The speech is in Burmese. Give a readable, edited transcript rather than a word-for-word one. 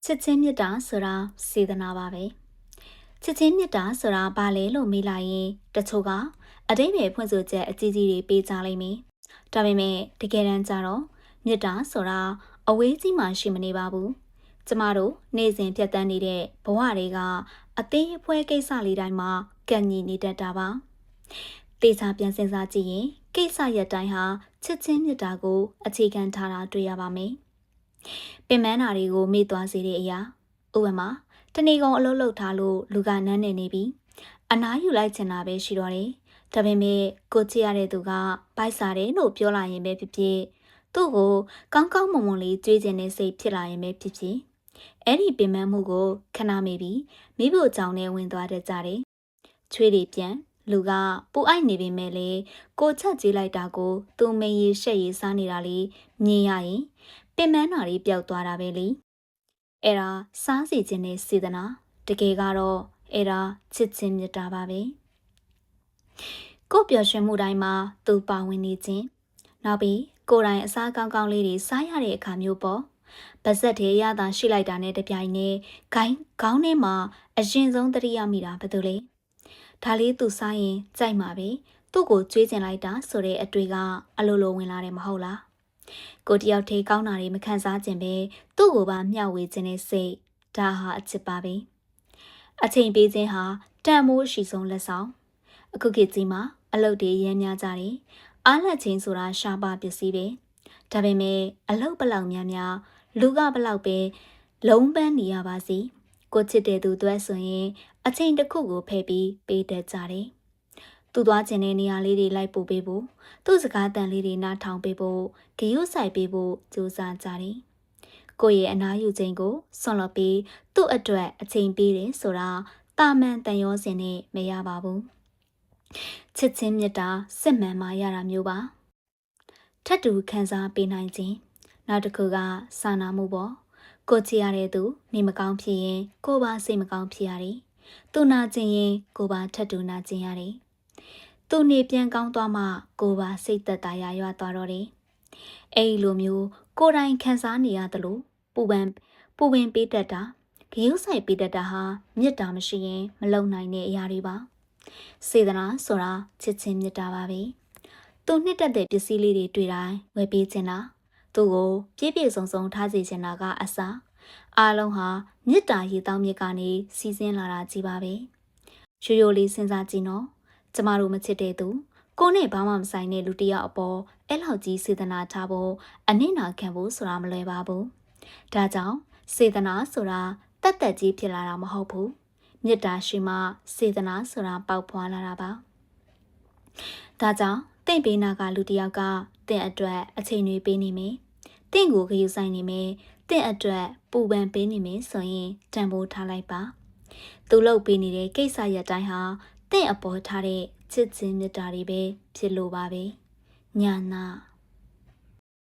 ချစ်ချင်းမြတ်တာဆိုတာစေတနာပါပဲချစ်ချင်းမြတ်တာဆိုတာဘာလဲလို့မေးလိုက်ရင်တချို့ကအတိတ်ပဲဖွင့်ဆိုချက်အကြီးကြီးတွေပေးကြလိမ့်မယ်ဒါပေမဲ့တကယ်တမ်းကျတော့မြတ်တာဆိုတာအဝေးကြီးမှရှိမနေပါဘူးကျမတို့နေ့စဉ်ဖြတ်သန်းနေတဲ့ဘဝတွေကအသေးအဖွဲကိစ္စလေးတိုင်းမှာကံညီနေတတ်တာပါတေချာပြန်စဉ်းစားကြည့်ရင်ကိစ္စရက်တိုင်းဟာချစ်ချင်းမြတ်တာကိုအခြေခံထားတာတွေ့ရပါမယ်ပင်မနာတွေကိုမေ့သွားစေတဲ့အရာဥပမာတနေ့ကုန်အလုပ်လုပ်ထားလို့လူကနန်းနေနေပြီအနားယူလိုက်ချင်တာပဲရှိတော့တယ်ဒါပေမဲ့ကိုကြည့်ရတဲ့သူကပိုက်စားတယ်လို့ပြောလာရင်ပဲဖြစ်ဖြစ်သူ့ကိုကောင်းကောင်းမွန်မွန်လေးကြွေးကျင်တဲ့စိတ်ဖြစ်လာရင်ပဲဖြစ်ဖြစ်အဲ့ဒီပင်မမှုကိုခဏမေ့ပြီးမိဖို့ကြောင့်နဲ့ဝင်သွားတတ်ကြတယ်ချွေးတွေပြန်လူကပူအိုက်နေပေမဲ့လေကိုချက်ကြည့်လိုက်တာကိုသူမင်းရေးရှက်ရေးစားနေတာလေးမြင်ရရင်ပင်မနာတွေပျောက်သွားတာပဲလေအဲ့ဒါစားစီခြင်းနဲ့စေတနာတကယ်ကတော့အဲ့ဒါချစ်ချင်းမြတ်တာပါပဲကိုပျော်ရွှင်မှုတိုင်းမှာသူပါဝင်နေခြင်းနောက်ပြီးကိုယ်တိုင်အစားကောင်းကောင်းလေးတွေစားရတဲ့အခါမျိုးပေါ့ပါဇက်ထဲရတာရှိလိုက်တာနဲ့တပြိုင်နက်ခေါင်းထဲမှာအရင်ဆုံးသတိရမိတာဘာလို့လဲဒါလေးသူစားရင်ကြိုက်မှာပဲသူ့ကိုကြွေးကျင်လိုက်တာဆိုတဲ့အတွေ့ကအလိုလိုဝင်လာတယ်မဟုတ်လားကိုတယောက်တည်းကောင်းတာတွေမခံစားခြင်းပဲသူ့ကိုပါမျှဝေခြင်းနဲ့စိတ်ဒါဟာအချစ်ပါပဲအချိန်ပေးခြင်းဟာတန်မိုးရှိဆုံးလက်ဆောင်အခုခေတ်ကြီးမှာအလုပ်တွေရမ်းများကြတယ်အားလက်ချင်းဆိုတာရှားပါပစ္စည်းပဲဒါပေမဲ့အလုပ်ဘလောက်များများလူကဘလောက်ပဲလုံးပန်းနေရပါစီကိုချစ်တဲ့သူတွေဆိုရင်အချိန်တစ်ခုကိုဖယ်ပြီးပေးတတ်ကြတယ်သူသွားခြင်းတဲ့နေရာလေးတွေလိုက်ပို့ပေးဖို့သူ့စကားတန်လေးတွေနားထောင်ပေးဖို့ဂရုစိုက်ပေးဖို့ကြိုးစားကြတယ်ကိုယ့်ရဲ့အနားယူခြင်းကိုဆွန့်လွတ်ပြီးသူ့အတွက်အချိန်ပေးတယ်ဆိုတာတာမန်တန်ရောစင်နဲ့မရပါဘူးချစ်ချင်းမြတ်တာစစ်မှန်မှရတာမျိုးပါထပ်တူခံစားပေးနိုင်ခြင်းနောက်တစ်ခုကစာနာမှုပေါ့ကိုချစ်ရတဲ့သူနေမကောင်းဖြစ်ရင်ကိုပါစိတ်မကောင်းဖြစ်ရတယ်သူနာကျင်ရင်ကိုပါထပ်တူနာကျင်ရတယ်သူနေပြန်ကောင်းသွားမှကိုပါစိတ်သက်သာရရွာသွားတော့တယ်အဲ့ဒီလိုမျိုးကိုယ်တိုင်ခံစားနေရတယ်လို့ပူပင်ပေးတတ်တာဂရုစိုက်ပေးတတ်တာဟာမြတ်တာမရှိရင်မလုံနိုင်တဲ့အရာတွေပါစေတနာဆိုတာချစ်ချင်းမြတ်တာပါပဲသူနှစ်တက်တဲ့ပစ္စည်းလေးတွေတွေ့တိုင်းဝယ်ပေးခြင်းလားသူ့ကိုပြည့်ပြည့်စုံစုံထားစေချင်တာကအစားအားလုံးဟာမြတ်တာရေတောင်းမြစ်ကနေစီးဆင်းလာတာကြီးပါပဲရိုးရိုးလေးစဉ်းစားကြည့်နော်ကျမတို့မချစ်တဲ့သူကိုနဲ့ဘာမှမဆိုင်တဲ့လူတစ်ယောက်အပေါ်အဲ့လောက်ကြီးစေတနာထားဖို့အနစ်နာခံဖို့ဆိုတာမလွယ်ပါဘူးဒါကြောင့်စေတနာဆိုတာတတ်သက်ကြီးဖြစ်လာတာမဟုတ်ဘူးမေတ္တာရှိမှစေတနာဆိုတာပေါက်ဖွာလာတာပါဒါကြောင့်တင့်ပေးနာကလူတစ်ယောက်ကတင့်အတွက်အချိန်တွေပေးနေမယ်တင့်ကိုဂရုစိုက်နေမယ်တင့်အတွက်ပူပန်ပေးနေမယ်ဆိုရင်တန်ဖိုးထားလိုက်ပါသူလုပ်ပေးနေတဲ့ကိစ္စရက်တိုင်းဟာတင့်အပေါ်ထားတဲ့ချစ်ချင်းမေတ္တာတွေပဲဖြစ်လို့ပါပဲညာနာ